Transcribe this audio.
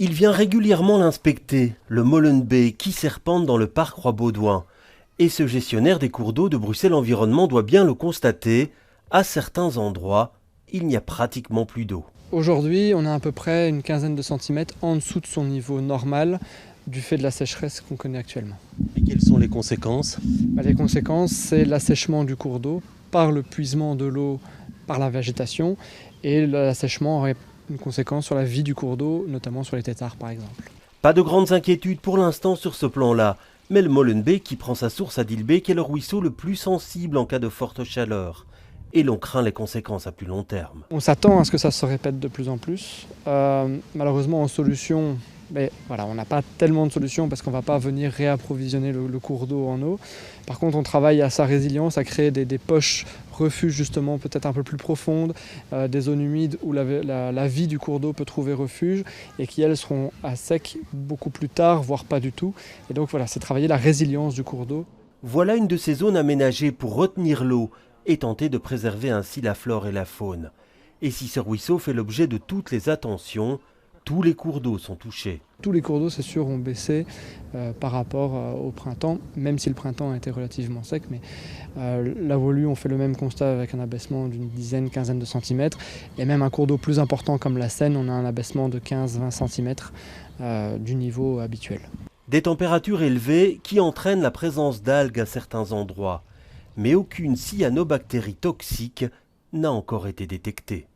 Il vient régulièrement l'inspecter, le Molenbeek, qui serpente dans le parc Roi-Baudouin. Et ce gestionnaire des cours d'eau de Bruxelles Environnement doit bien le constater, à certains endroits, il n'y a pratiquement plus d'eau. Aujourd'hui, on a à peu près une quinzaine de centimètres en dessous de son niveau normal du fait de la sécheresse qu'on connaît actuellement. Et quelles sont les conséquences ? Les conséquences, c'est l'assèchement du cours d'eau par le puisement de l'eau par la végétation, et l'assèchement aurait une conséquence sur la vie du cours d'eau, notamment sur les têtards par exemple. Pas de grandes inquiétudes pour l'instant sur ce plan-là, mais le Molenbeek, qui prend sa source à Dilbeek, est le ruisseau le plus sensible en cas de forte chaleur. Et l'on craint les conséquences à plus long terme. On s'attend à ce que ça se répète de plus en plus. Malheureusement, en solution, on n'a pas tellement de solutions parce qu'on ne va pas venir réapprovisionner le cours d'eau en eau. Par contre, on travaille à sa résilience, à créer des poches refuges justement peut-être un peu plus profondes, des zones humides où la vie du cours d'eau peut trouver refuge et qui, elles, seront à sec beaucoup plus tard, voire pas du tout. Et donc voilà, c'est travailler la résilience du cours d'eau. Voilà une de ces zones aménagées pour retenir l'eau et tenter de préserver ainsi la flore et la faune. Et si ce ruisseau fait l'objet de toutes les attentions, tous les cours d'eau sont touchés. Tous les cours d'eau, c'est sûr, ont baissé par rapport au printemps, même si le printemps a été relativement sec. Mais là où on fait le même constat avec un abaissement d'une dizaine, quinzaine de centimètres. Et même un cours d'eau plus important comme la Seine, on a un abaissement de 15-20 centimètres du niveau habituel. Des températures élevées qui entraînent la présence d'algues à certains endroits. Mais aucune cyanobactérie toxique n'a encore été détectée.